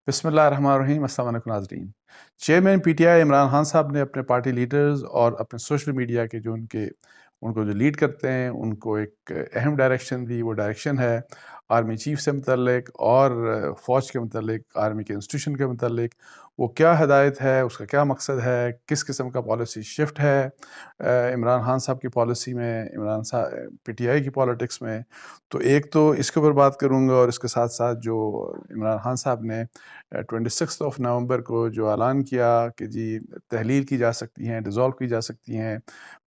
بسم اللہ الرحمن الرحیم۔ السلام علیکم ناظرین۔ Chairman P T I Imran Khan صاحب نے اپنے پارٹی لیڈرز اور اپنے سوشل میڈیا کے ان کو جو لیڈ کرتے ہیں ان کو ایک اہم ڈائریکشن دی۔ وہ ڈائریکشن ہے آرمی چیف سے متعلق اور فوج کے متعلق، آرمی کے انسٹیٹیوشن کے متعلق۔ وہ کیا ہدایت ہے، اس کا کیا مقصد ہے، کس قسم کا پالیسی شفٹ ہے عمران خان صاحب کی پالیسی میں، عمران صاحب پی ٹی آئی کی پالیٹکس میں۔ تو ایک تو اس کے اوپر بات کروں گا، اور اس کے ساتھ ساتھ جو عمران خان صاحب نے 26 نومبر کو جو اعلان کیا کہ جی تحلیل کی جا سکتی ہیں، ڈیزالو کی جا سکتی ہیں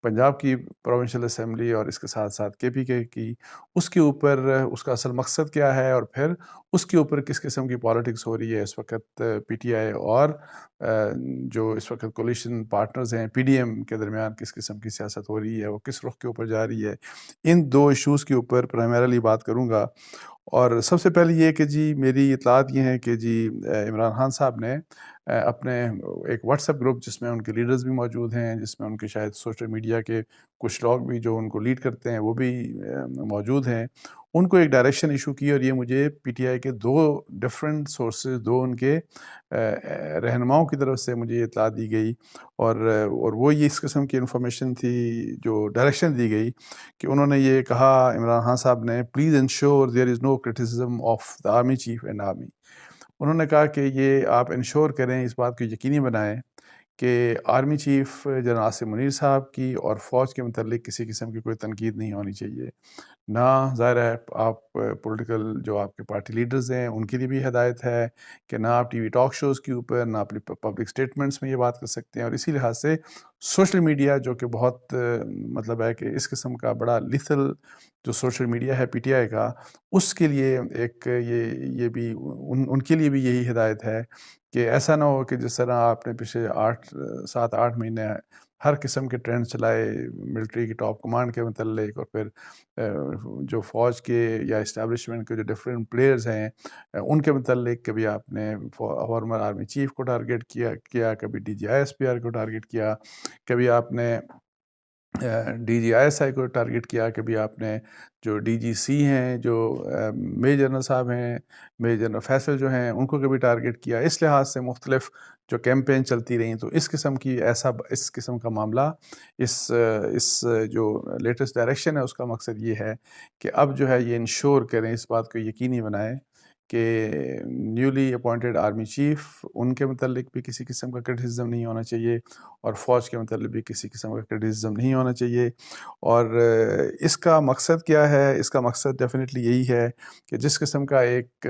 پنجاب کی پروونشل اسمبلی اور اس کے ساتھ ساتھ کے پی کے کی، اس کے اوپر اس کا اصل مقصد کیا ہے، اور پھر اس کے اوپر کس قسم کی پالیٹکس ہو رہی ہے اس وقت پی ٹی آئی اور جو اس وقت کولیشن پارٹنرز ہیں پی ڈی ایم کے درمیان کس قسم کی سیاست ہو رہی ہے، وہ کس رخ کے اوپر جا رہی ہے۔ ان دو ایشوز کے اوپر پرائمرلی بات کروں گا۔ اور سب سے پہلے یہ کہ جی میری اطلاعات یہ ہیں کہ جی عمران خان صاحب نے اپنے ایک واٹس ایپ گروپ جس میں ان کے لیڈرز بھی موجود ہیں، جس میں ان کے شاید سوشل میڈیا کے کچھ لوگ بھی جو ان کو لیڈ کرتے ہیں وہ بھی موجود ہیں، ان کو ایک ڈائریکشن ایشو کی۔ اور یہ مجھے پی ٹی آئی کے دو ڈفرینٹ سورسز، دو ان کے رہنماؤں کی طرف سے مجھے یہ اطلاع دی گئی، اور وہ یہ اس قسم کی انفارمیشن تھی جو ڈائریکشن دی گئی کہ انہوں نے یہ کہا، عمران خان صاحب نے، please ensure there is no criticism of the army chief and army. انہوں نے کہا کہ یہ آپ انشور کریں، اس بات کو یقینی بنائیں کہ army chief general Asim Munir صاحب کی اور فوج کے متعلق کسی قسم کی کوئی تنقید نہیں ہونی چاہیے۔ نہ ظاہر ہے آپ پولیٹیکل جو آپ کے پارٹی لیڈرز ہیں ان کے لیے بھی ہدایت ہے کہ نہ آپ ٹی وی ٹاک شوز کے اوپر، نہ اپنی پبلک سٹیٹمنٹس میں یہ بات کر سکتے ہیں۔ اور اسی لحاظ سے سوشل میڈیا جو کہ بہت مطلب ہے کہ اس قسم کا بڑا لیتھل جو سوشل میڈیا ہے پی ٹی آئی کا، اس کے لیے ایک یہ بھی ان کے لیے بھی یہی ہدایت ہے کہ ایسا نہ ہو کہ جس طرح آپ نے پچھلے 7-8 مہینے ہر قسم کے ٹرینڈ چلائے ملٹری کی ٹاپ کمانڈ کے متعلق، اور پھر جو فوج کے یا اسٹیبلشمنٹ کے جو ڈفرینٹ پلیئرز ہیں ان کے متعلق، کبھی آپ نے فارمر آرمی چیف کو ٹارگیٹ کیا، کبھی D G I S P R کو ٹارگیٹ کیا، کبھی آپ نے D G I S I کو ٹارگیٹ کیا، کبھی آپ نے جو ڈی جی سی ہیں، جو میجر جنرل صاحب ہیں، میجر جنرل فیصل جو ہیں، ان کو کبھی ٹارگیٹ کیا۔ اس لحاظ سے مختلف جو کیمپین چلتی رہیں، تو اس قسم کا معاملہ، اس جو لیٹسٹ ڈائریکشن ہے اس کا مقصد یہ ہے کہ اب جو ہے یہ انشور کریں، اس بات کو یقینی بنائیں کہ نیولی اپوائنٹڈ آرمی چیف، ان کے متعلق بھی کسی قسم کا کرٹیسزم نہیں ہونا چاہیے، اور فوج کے متعلق بھی کسی قسم کا کرٹیسزم نہیں ہونا چاہیے۔ اور اس کا مقصد کیا ہے؟ اس کا مقصد ڈیفینیٹلی یہی ہے کہ جس قسم کا ایک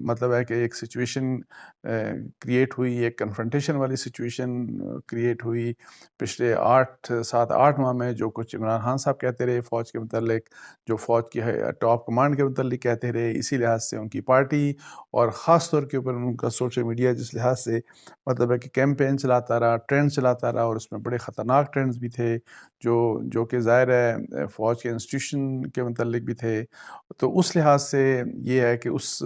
مطلب ہے کہ ایک سچویشن کریٹ ہوئی، ایک کنفرنٹیشن والی سچویشن کریٹ ہوئی پچھلے 7-8 ماہ میں، جو کچھ عمران خان صاحب کہتے رہے فوج کے متعلق، جو فوج کی ٹاپ کمانڈ کے متعلق کہتے رہے، اسی لحاظ سے ان کی پارٹی اور خاص طور کے اوپر ان کا سوشل میڈیا جس لحاظ سے مطلب ہے کہ کیمپین چلاتا رہا، ٹرینڈ چلاتا رہا، اور اس میں بڑے خطرناک ٹرینڈز بھی تھے جو کہ ظاہر ہے فوج کے انسٹیٹیوشن کے متعلق بھی تھے۔ تو اس لحاظ سے یہ ہے کہ اس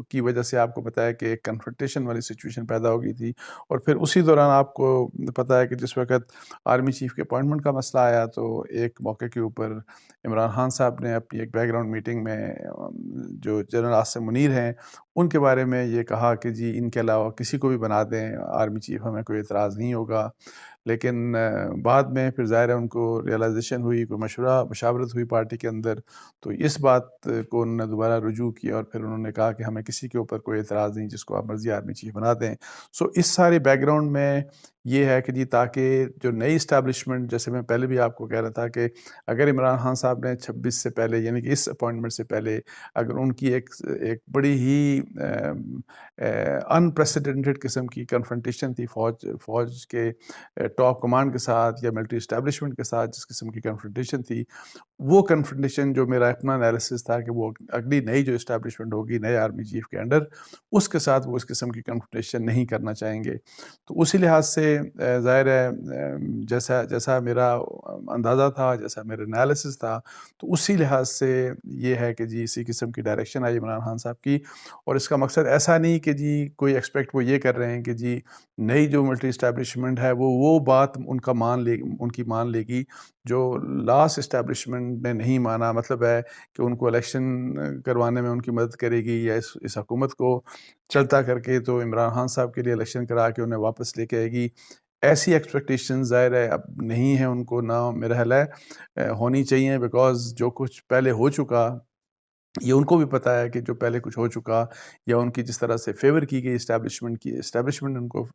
کی وجہ سے آپ کو پتہ ہے کہ ایک کنفرنٹیشن والی سچویشن پیدا ہو گئی تھی، اور پھر اسی دوران آپ کو پتہ ہے کہ جس وقت آرمی چیف کے اپوائنٹمنٹ کا مسئلہ آیا، تو ایک موقع کے اوپر عمران خان صاحب نے اپنی ایک بیک گراؤنڈ میٹنگ میں جو جنرل عاصم منیر ہیں ان کے بارے میں یہ کہا کہ جی ان کے علاوہ کسی کو بھی بنا دیں آرمی چیف، ہمیں کوئی اعتراض نہیں ہوگا۔ لیکن بعد میں پھر ظاہر ہے ان کو ریئلائزیشن ہوئی، کوئی مشاورت ہوئی پارٹی کے اندر، تو اس بات کو انہوں نے دوبارہ رجوع کیا، اور پھر انہوں نے کہا کہ ہمیں کسی کے اوپر کوئی اعتراض نہیں، جس کو آپ مرضی آرمی چیف بنا دیں۔ اس سارے بیک گراؤنڈ میں یہ ہے کہ جی تاکہ جو نئی اسٹیبلشمنٹ، جیسے میں پہلے بھی آپ کو کہہ رہا تھا کہ اگر عمران خان صاحب نے 26 سے پہلے، یعنی کہ اس اپوائنٹمنٹ سے پہلے، اگر ان کی ایک بڑی ہی انپریسیڈنٹڈ قسم کی کنفرنٹیشن تھی فوج کے ٹاپ کمانڈ کے ساتھ یا ملٹری اسٹیبلشمنٹ کے ساتھ، جس قسم کی کنفرنٹیشن تھی، وہ کنفرنٹیشن جو میرا اپنا انالیسس تھا کہ وہ اگلی نئی جو اسٹیبلشمنٹ ہوگی نئے آرمی چیف کے انڈر، اس کے ساتھ وہ اس قسم کی کنفرنٹیشن نہیں کرنا چاہیں گے۔ تو اسی لحاظ سے ظاہر ہے جیسا میرا اندازہ تھا، جیسا میرا انالیسس تھا، تو اسی لحاظ سے یہ ہے کہ جی اسی قسم کی ڈائریکشن آئی عمران خان صاحب کی۔ اور اس کا مقصد ایسا نہیں کہ جی کوئی ایکسپیکٹ وہ یہ کر رہے ہیں کہ جی نئی جو ملٹری اسٹیبلشمنٹ ہے وہ بات ان کی مان لے گی جو لاس اسٹیبلشمنٹ نے نہیں مانا، مطلب ہے کہ ان کو الیکشن کروانے میں ان کی مدد کرے گی یا اس حکومت کو چلتا کر کے تو عمران خان صاحب کے لیے الیکشن کرا کے انہیں واپس لے کے آئے گی، ایسی ایکسپیکٹیشن ظاہر ہے اب نہیں ہے ان کو، نہ میرا خیال ہے ہونی چاہیے، بیکاز جو کچھ پہلے ہو چکا یہ ان کو بھی پتہ ہے کہ جو پہلے کچھ ہو چکا یا ان کی جس طرح سے فیور کی گئی اسٹیبلشمنٹ نے ان کو،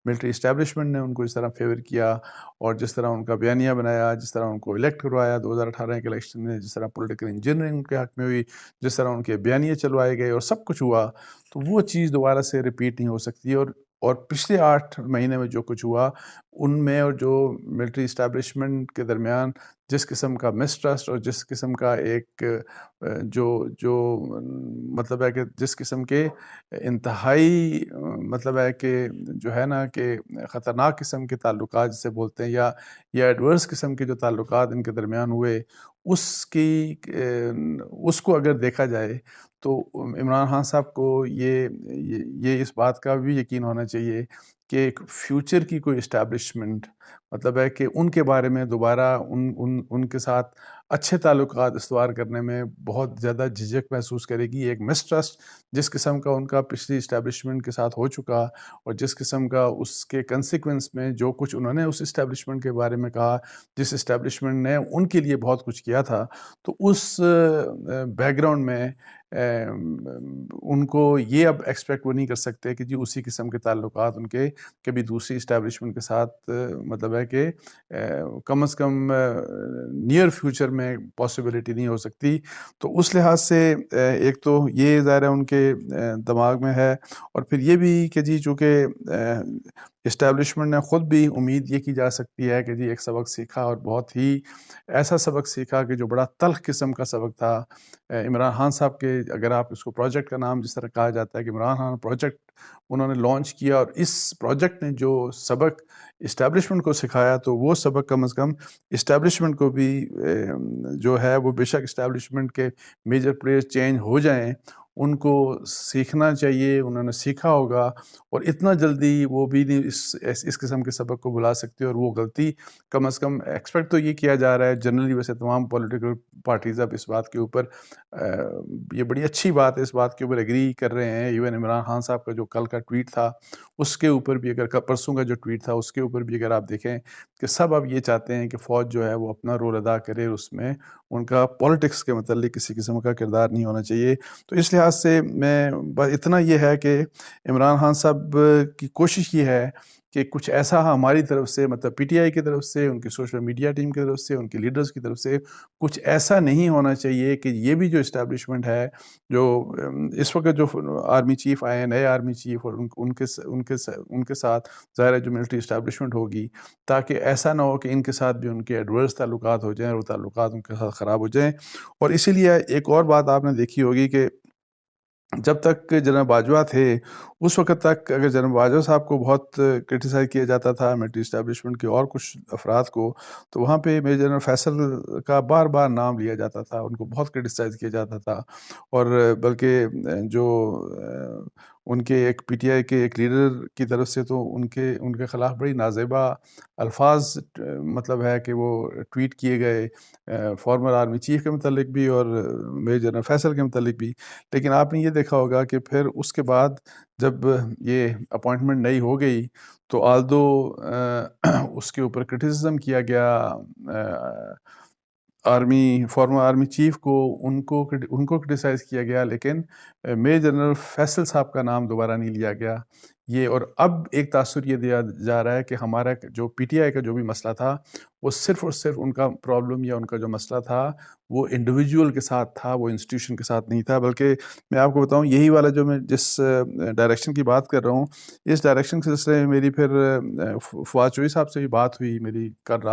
ملٹری اسٹیبلشمنٹ نے ان کو جس طرح فیور کیا اور جس طرح ان کا بیانیہ بنایا، جس طرح ان کو الیکٹ کروایا 2018 کے الیکشن میں، جس طرح پولیٹیکل انجینئرنگ ان کے حق میں ہوئی، جس طرح ان کے بیانیے چلوائے گئے اور سب کچھ ہوا، تو وہ چیز دوبارہ سے ریپیٹ نہیں ہو سکتی۔ اور پچھلے 8 مہینے میں جو کچھ ہوا ان میں اور جو ملٹری اسٹیبلشمنٹ کے درمیان جس قسم کا مسٹرسٹ اور جس قسم کا ایک جو مطلب ہے کہ جس قسم کے انتہائی مطلب ہے کہ جو ہے نا کہ خطرناک قسم کے تعلقات جسے بولتے ہیں یا ایڈورس قسم کے جو تعلقات ان کے درمیان ہوئے، اس کو اگر دیکھا جائے تو عمران خان صاحب کو یہ اس بات کا بھی یقین ہونا چاہیے کہ ایک فیوچر کی کوئی اسٹیبلشمنٹ مطلب ہے کہ ان کے بارے میں دوبارہ ان کے ساتھ اچھے تعلقات استوار کرنے میں بہت زیادہ جھجک محسوس کرے گی۔ ایک مسٹرسٹ جس قسم کا ان کا پچھلی اسٹیبلشمنٹ کے ساتھ ہو چکا اور جس قسم کا اس کے کنسیکوینس میں جو کچھ انہوں نے اس اسٹیبلشمنٹ کے بارے میں کہا، جس اسٹیبلشمنٹ نے ان کے لیے بہت کچھ کیا تھا، تو اس بیک گراؤنڈ میں ان کو یہ اب ایکسپیکٹ وہ نہیں کر سکتے کہ جی اسی قسم کے تعلقات ان کے کبھی دوسری اسٹیبلشمنٹ کے ساتھ مطلب ہے کہ کم از کم نیئر فیوچر میں پاسبلٹی نہیں ہو سکتی۔ تو اس لحاظ سے ایک تو یہ ظاہر ہے ان کے دماغ میں ہے، اور پھر یہ بھی کہ جی چونکہ اسٹیبلشمنٹ نے خود بھی امید یہ کی جا سکتی ہے کہ جی ایک سبق سیکھا اور بہت ہی ایسا سبق سیکھا کہ جو بڑا تلخ قسم کا سبق تھا عمران خان صاحب کے، اگر آپ اس کو پروجیکٹ کا نام جس طرح کہا جاتا ہے کہ عمران خان پروجیکٹ انہوں نے لانچ کیا، اور اس پروجیکٹ نے جو سبق اسٹیبلشمنٹ کو سکھایا تو وہ سبق کم از کم اسٹیبلشمنٹ کو بھی جو ہے وہ بے شک اسٹیبلشمنٹ کے میجر پلیئرز چینج ہو جائیں ان کو سیکھنا چاہیے، انہوں نے سیکھا ہوگا، اور اتنا جلدی وہ بھی نہیں اس قسم کے سبق کو بلا سکتے، اور وہ غلطی کم از کم ایکسپیکٹ تو یہ کیا جا رہا ہے جنرلی، ویسے تمام پولیٹیکل پارٹیز اب اس بات کے اوپر یہ بڑی اچھی بات ہے، اس بات کے اوپر ایگری کر رہے ہیں۔ ایون عمران خان صاحب کا جو کل کا ٹویٹ تھا اس کے اوپر بھی، اگر پرسوں کا جو ٹویٹ تھا اس کے اوپر بھی اگر آپ دیکھیں کہ سب اب یہ چاہتے ہیں کہ فوج جو ہے وہ اپنا رول ادا کرے، اس میں ان کا پولیٹکس کے متعلق کسی قسم کا کردار نہیں ہونا چاہیے۔ تو اس لحاظ سے میں اتنا یہ ہے کہ عمران خان صاحب کی کوشش یہ ہے کہ کچھ ایسا ہماری طرف سے، مطلب پی ٹی آئی کی طرف سے، ان کی سوشل میڈیا ٹیم کی طرف سے، ان کی لیڈرز کی طرف سے کچھ ایسا نہیں ہونا چاہیے کہ یہ بھی جو اسٹیبلشمنٹ ہے، جو اس وقت جو آرمی چیف آئے ہیں، نئے آرمی چیف، اور ان کے ساتھ ظاہر ہے جو ملٹری اسٹیبلشمنٹ ہوگی، تاکہ ایسا نہ ہو کہ ان کے ساتھ بھی ان کے ایڈورس تعلقات ہو جائیں اور وہ تعلقات ان کے ساتھ خراب ہو جائیں۔ اور اسی لیے ایک اور بات آپ نے دیکھی ہوگی کہ جب تک جنرل باجوہ تھے اس وقت تک اگر جنرل باجوہ صاحب کو بہت کرٹیسائز کیا جاتا تھا ملٹری اسٹیبلشمنٹ کے اور کچھ افراد کو، تو وہاں پہ میجر جنرل فیصل کا بار بار نام لیا جاتا تھا، ان کو بہت کرٹیسائز کیا جاتا تھا، اور بلکہ جو ان کے ایک پی ٹی آئی کے ایک لیڈر کی طرف سے تو ان کے خلاف بڑی نازیبا الفاظ مطلب ہے کہ وہ ٹویٹ کیے گئے فارمر آرمی چیف کے متعلق بھی اور میجر جنرل فیصل کے متعلق بھی۔ لیکن آپ نے یہ دیکھا ہوگا کہ پھر اس کے بعد جب یہ اپوائنٹمنٹ نئی ہو گئی تو آلدو اس کے اوپر کرٹیسزم کیا گیا فارمر آرمی چیف کو، ان کو کرٹیسائز کیا گیا، لیکن میجر جنرل فیصل صاحب کا نام دوبارہ نہیں لیا گیا یہ۔ اور اب ایک تاثر یہ دیا جا رہا ہے کہ ہمارا جو پی ٹی آئی کا جو بھی مسئلہ تھا وہ صرف اور صرف ان کا پرابلم یا ان کا جو مسئلہ تھا وہ انڈیویجول کے ساتھ تھا، وہ انسٹیٹیوشن کے ساتھ نہیں تھا۔ بلکہ میں آپ کو بتاؤں یہی والا جو میں جس ڈائریکشن کی بات کر رہا ہوں، اس ڈائریکشن کے سلسلے میں میری پھر فواد چوہی صاحب سے بھی بات ہوئی، میری کل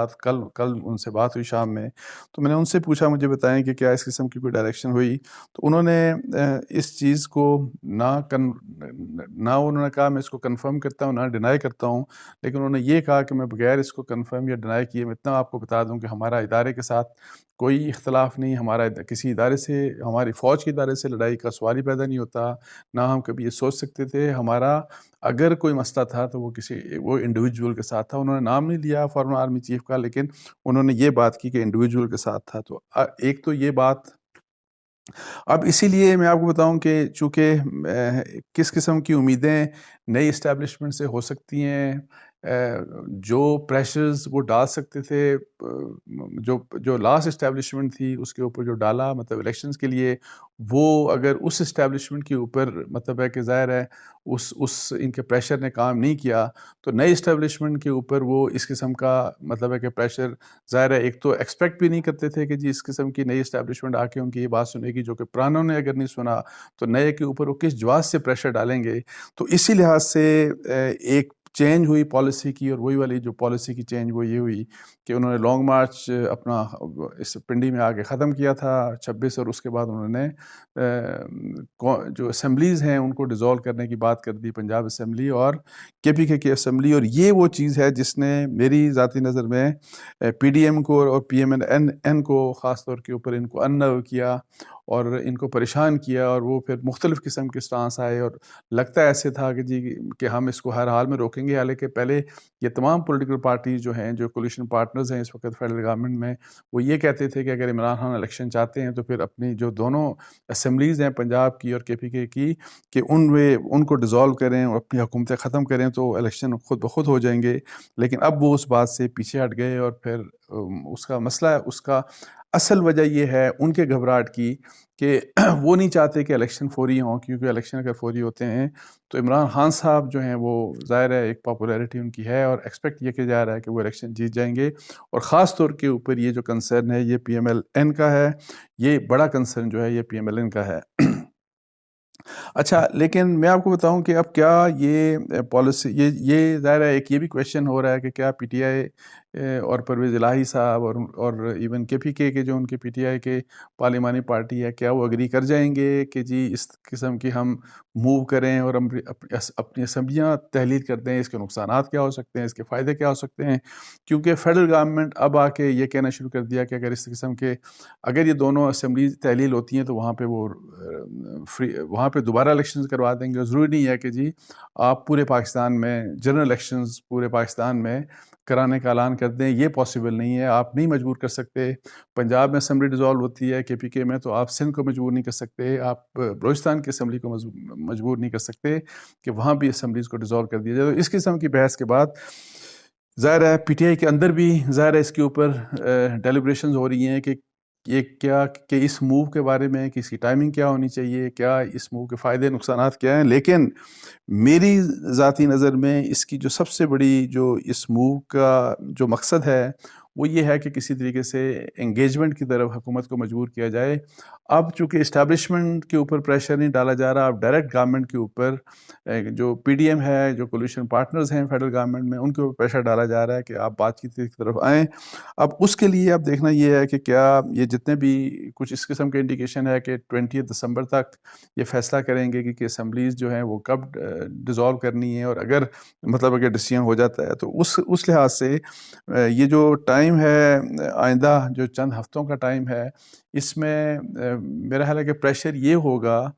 ان سے بات ہوئی شام میں، تو میں نے ان سے پوچھا مجھے بتائیں کہ کیا اس قسم کی کوئی ڈائریکشن ہوئی، تو انہوں نے اس چیز کو نہ انہوں نے کہا میں اس کو کنفرم کرتا ہوں نہ ڈینائی کرتا ہوں، لیکن انہوں نے یہ کہا کہ میں بغیر اس کو کنفرم یا ڈینائی کیے میں اتنا آپ کو بتا دوں کہ ہمارا ادارے کے ساتھ کوئی اختلاف نہیں، ہمارا کسی ادارے سے، ہماری فوج کے ادارے سے لڑائی کا سوال ہی پیدا نہیں ہوتا، نہ ہم کبھی یہ سوچ سکتے تھے۔ ہمارا اگر کوئی مسئلہ تھا تو وہ انڈیویجول کے ساتھ تھا، انہوں نے نام نہیں لیا فارمر آرمی چیف کا، لیکن انہوں نے یہ بات کی کہ انڈیویجول کے ساتھ تھا۔ تو ایک تو یہ بات، اب اسی لیے میں آپ کو بتاؤں کہ چونکہ کس قسم کی امیدیں نئی اسٹیبلشمنٹ سے ہو سکتی ہیں، جو پریشرز وہ ڈال سکتے تھے، جو لاسٹ اسٹیبلشمنٹ تھی اس کے اوپر جو ڈالا مطلب الیکشنز کے لیے، وہ اگر اس اسٹیبلشمنٹ کے اوپر مطلب ہے کہ ظاہر ہے اس ان کے پریشر نے کام نہیں کیا، تو نئی اسٹیبلشمنٹ کے اوپر وہ اس قسم کا مطلب ہے کہ پریشر ظاہر ہے ایک تو ایکسپیکٹ بھی نہیں کرتے تھے کہ جی اس قسم کی نئی اسٹیبلشمنٹ آ کے ان کی یہ بات سنے گی، جو کہ پرانوں نے اگر نہیں سنا تو نئے کے اوپر وہ کس جواز سے پریشر ڈالیں گے۔ تو اسی لحاظ سے ایک چینج ہوئی پالیسی کی، اور وہی والی جو پالیسی کی چینج وہ یہ ہوئی کہ انہوں نے لانگ مارچ اپنا اس پنڈی میں آگے ختم کیا تھا 26، اور اس کے بعد انہوں نے جو اسمبلیز ہیں ان کو ڈیزالو کرنے کی بات کر دی، پنجاب اسمبلی اور کے پی کے کی اسمبلی۔ اور یہ وہ چیز ہے جس نے میری ذاتی نظر میں پی ڈی ایم کو اور پی ایم این کو خاص طور کے اوپر ان کو اننو کیا اور ان کو پریشان کیا، اور وہ پھر مختلف قسم کے سٹانس آئے، اور لگتا ایسے تھا کہ جی کہ ہم اس کو ہر حال میں روکیں گے، حالانکہ پہلے یہ تمام پولیٹیکل پارٹیز جو ہیں، جو کولیشن پارٹنرز ہیں اس وقت فیڈرل گورنمنٹ میں، وہ یہ کہتے تھے کہ اگر عمران خان الیکشن چاہتے ہیں تو پھر اپنی جو دونوں اسمبلیز ہیں پنجاب کی اور کے پی کے کی، کہ ان کو ڈیزالو کریں اور اپنی حکومتیں ختم کریں تو الیکشن خود بخود ہو جائیں گے۔ لیکن اب وہ اس بات سے پیچھے ہٹ گئے، اور پھر اس کا مسئلہ، اس کا اصل وجہ یہ ہے ان کے گھبراہٹ کی کہ وہ نہیں چاہتے کہ الیکشن فوری ہوں، کیونکہ الیکشن اگر فوری ہوتے ہیں تو عمران خان صاحب جو ہیں وہ ظاہر ہے ایک پاپولیرٹی ان کی ہے، اور ایکسپیکٹ یہ کیا جا رہا ہے کہ وہ الیکشن جیت جائیں گے۔ اور خاص طور کے اوپر یہ جو کنسرن ہے یہ پی ایم ایل این کا ہے، یہ بڑا کنسرن جو ہے یہ پی ایم ایل این کا ہے۔ اچھا، لیکن میں آپ کو بتاؤں کہ اب کیا یہ پالیسی، یہ ظاہر ہے ایک یہ بھی کویشچن ہو رہا ہے کہ کیا پی ٹی آئی اور پرویز الہی صاحب اور ایون کے پی کے جو ان کے پی ٹی آئی کے پارلیمانی پارٹی ہے، کیا وہ اگری کر جائیں گے کہ جی اس قسم کی ہم موو کریں اور اپنی اسمبلیاں تحلیل کر دیں؟ اس کے نقصانات کیا ہو سکتے ہیں، اس کے فائدے کیا ہو سکتے ہیں؟ کیونکہ فیڈرل گورنمنٹ اب آ کے یہ کہنا شروع کر دیا کہ اگر اس قسم کے اگر یہ دونوں اسمبلیز تحلیل ہوتی ہیں تو وہاں پہ وہاں پہ دوبارہ الیکشنز کروا دیں گے۔ ضروری نہیں ہے کہ جی آپ پورے پاکستان میں جنرل الیکشنز پورے پاکستان میں کرانے کا اعلان کر دیں، یہ پاسبل نہیں ہے، آپ نہیں مجبور کر سکتے۔ پنجاب میں اسمبلی ڈیزالو ہوتی ہے کے پی کے میں، تو آپ سندھ کو مجبور نہیں کر سکتے، آپ بلوچستان کی اسمبلی کو مجبور نہیں کر سکتے کہ وہاں بھی اسمبلیز کو ڈیزالو کر دیا جائے۔ تو اس قسم کی بحث کے بعد ظاہر ہے پی ٹی آئی کے اندر بھی ظاہر ہے اس کے اوپر ڈیلیبریشنز ہو رہی ہیں کہ یہ کیا کہ اس موو کے بارے میں کہ اس کی ٹائمنگ کیا ہونی چاہیے، کیا اس موو کے فائدے نقصانات کیا ہیں۔ لیکن میری ذاتی نظر میں اس کی جو سب سے بڑی جو اس موو کا جو مقصد ہے وہ یہ ہے کہ کسی طریقے سے انگیجمنٹ کی طرف حکومت کو مجبور کیا جائے۔ اب چونکہ اسٹیبلشمنٹ کے اوپر پریشر نہیں ڈالا جا رہا، اب ڈائریکٹ گورنمنٹ کے اوپر جو پی ڈی ایم ہے، جو کولیشن پارٹنرز ہیں فیڈرل گورنمنٹ میں، ان کے اوپر پریشر ڈالا جا رہا ہے کہ آپ بات چیت کی طرف آئیں۔ اب اس کے لیے اب دیکھنا یہ ہے کہ کیا یہ جتنے بھی کچھ اس قسم کے انڈیکیشن ہے کہ 20 دسمبر تک یہ فیصلہ کریں گے کہ اسمبلیز جو ہیں وہ کب ڈیزالو کرنی ہے، اور اگر مطلب اگر ڈیسیژن ہو جاتا ہے تو اس لحاظ سے یہ جو ٹائم ہے آئندہ جو چند ہفتوں کا ٹائم ہے، اس میں میرا خیال ہے کہ پریشر یہ ہوگا،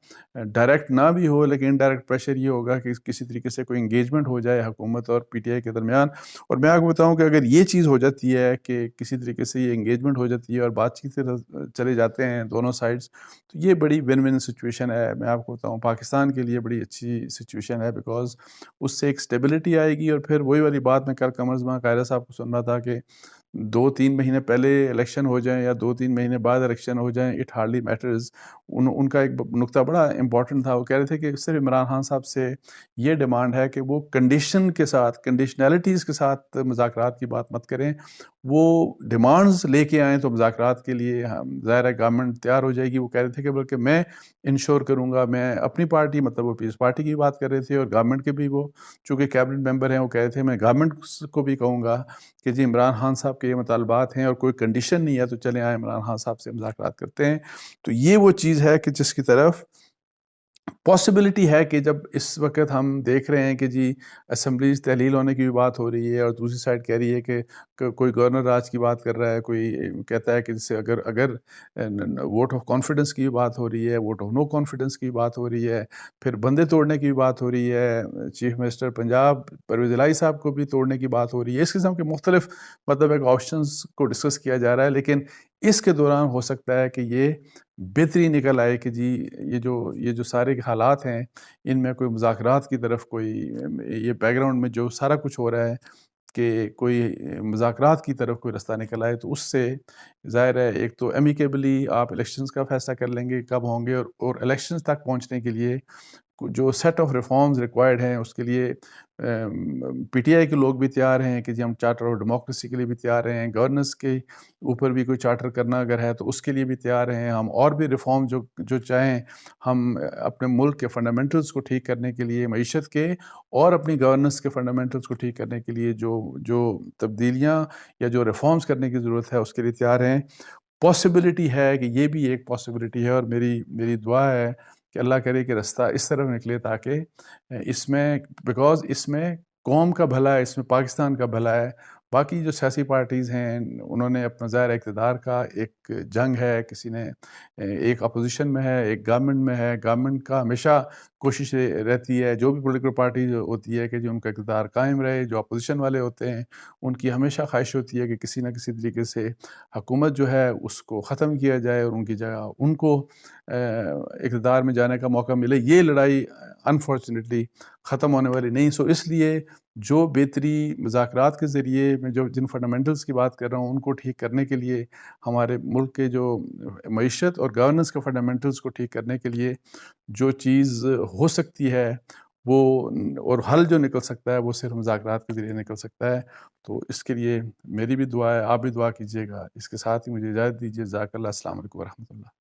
ڈائریکٹ نہ بھی ہو لیکن انڈائریکٹ پریشر یہ ہوگا کہ کسی طریقے سے کوئی انگیجمنٹ ہو جائے حکومت اور پی ٹی آئی کے درمیان۔ اور میں آپ کو بتاؤں کہ اگر یہ چیز ہو جاتی ہے کہ کسی طریقے سے یہ انگیجمنٹ ہو جاتی ہے اور بات چیت سے چلے جاتے ہیں دونوں سائڈز، تو یہ بڑی ون ون سچویشن ہے۔ میں آپ کو بتاؤں پاکستان کے لیے بڑی اچھی سچویشن ہے، بیکاز اس سے ایک اسٹیبلٹی آئے گی۔ اور پھر وہی والی بات میں کل قمر زمان قاہرہ صاحب کو سن رہا تھا کہ 2-3 مہینے پہلے الیکشن ہو جائیں یا 2-3 مہینے بعد الیکشن ہو جائیں، اٹ ہارڈلی میٹرز۔ ان کا ایک نقطہ بڑا امپورٹنٹ تھا، وہ کہہ رہے تھے کہ صرف عمران خان صاحب سے یہ ڈیمانڈ ہے کہ وہ کنڈیشن کے ساتھ، کنڈیشنلٹیز کے ساتھ مذاکرات کی بات مت کریں، وہ ڈیمانڈز لے کے آئیں تو مذاکرات کے لیے ظاہر ہے گورنمنٹ تیار ہو جائے گی۔ وہ کہہ رہے تھے کہ بلکہ میں انشور کروں گا، میں اپنی پارٹی مطلب وہ پیس پارٹی کی بات کر رہے تھے، اور گورنمنٹ کے بھی وہ چونکہ کیبنٹ ممبر ہیں، وہ کہہ رہے تھے میں گورنمنٹ کو بھی کہوں گا کہ جی عمران خان صاحب کے یہ مطالبات ہیں اور کوئی کنڈیشن نہیں ہے تو چلیں آئیں عمران خان صاحب سے مذاکرات کرتے ہیں۔ تو یہ وہ چیز ہے کہ جس کی طرف پاسبلٹی ہے کہ جب اس وقت ہم دیکھ رہے ہیں کہ جی اسمبلیز تحلیل ہونے کی بھی بات ہو رہی ہے، اور دوسری سائڈ کہہ رہی ہے کہ کوئی گورنر راج کی بات کر رہا ہے، کوئی کہتا ہے کہ جس سے اگر ووٹ آف کانفیڈنس کی بھی بات ہو رہی ہے، ووٹ آف نو کانفیڈنس کی بھی بات ہو رہی ہے، پھر بندے توڑنے کی بھی بات ہو رہی ہے، چیف منسٹر پنجاب پرویز الہی صاحب کو بھی توڑنے کی بات ہو رہی ہے، اس قسم کے مختلف مطلب ایک آپشنز کو ڈسکس کیا جا رہا ہے. لیکن اس کے دوران ہو سکتا ہے کہ یہ بہتری نکل آئے کہ جی یہ جو سارے حالات ہیں ان میں کوئی مذاکرات کی طرف کوئی یہ بیک گراؤنڈ میں جو سارا کچھ ہو رہا ہے کہ کوئی مذاکرات کی طرف کوئی رستہ نکل آئے، تو اس سے ظاہر ہے ایک تو امیکیبلی آپ الیکشنز کا فیصلہ کر لیں گے کب ہوں گے، اور الیکشنز تک پہنچنے کے لیے جو سیٹ آف ریفارمز ریکوائرڈ ہیں اس کے لیے پی ٹی آئی کے لوگ بھی تیار ہیں کہ جی ہم چارٹر آف ڈیموکریسی کے لیے بھی تیار ہیں، گورننس کے اوپر بھی کوئی چارٹر کرنا اگر ہے تو اس کے لیے بھی تیار ہیں ہم، اور بھی ریفارم جو چاہیں ہم اپنے ملک کے فنڈامنٹلز کو ٹھیک کرنے کے لیے، معیشت کے اور اپنی گورننس کے فنڈامنٹلز کو ٹھیک کرنے کے لیے جو تبدیلیاں یا جو ریفارمز کرنے کی ضرورت ہے اس کے لیے تیار ہیں. پاسبلٹی ہے کہ یہ بھی ایک پاسبلٹی ہے، اور میری دعا ہے کہ اللہ کرے کہ رستہ اس طرف نکلے تاکہ اس میں بیکاز اس میں قوم کا بھلا ہے، اس میں پاکستان کا بھلا ہے. باقی جو سیاسی پارٹیز ہیں انہوں نے اپنا ظاہر اقتدار کا ایک جنگ ہے، کسی نے ایک اپوزیشن میں ہے، ایک گورنمنٹ میں ہے. گورنمنٹ کا ہمیشہ کوشش رہتی ہے، جو بھی پولیٹیکل پارٹی ہوتی ہے کہ جو ان کا اقتدار قائم رہے. جو اپوزیشن والے ہوتے ہیں ان کی ہمیشہ خواہش ہوتی ہے کہ کسی نہ کسی طریقے سے حکومت جو ہے اس کو ختم کیا جائے اور ان کی جگہ ان کو اقتدار میں جانے کا موقع ملے. یہ لڑائی انفارچونیٹلی ختم ہونے والی نہیں. سو اس لیے جو بہتری مذاکرات کے ذریعے میں جن فنڈامنٹلز کی بات کر رہا ہوں ان کو ٹھیک کرنے کے لیے، ہمارے ملک کے جو معیشت اور گورننس کے فنڈامنٹلز کو ٹھیک کرنے کے لیے جو چیز ہو سکتی ہے وہ، اور حل جو نکل سکتا ہے وہ صرف مذاکرات کے ذریعے نکل سکتا ہے. تو اس کے لیے میری بھی دعا ہے، آپ بھی دعا کیجیے گا. اس کے ساتھ ہی مجھے اجازت دیجیے. جزاک اللہ. السلام علیکم ورحمۃ اللہ.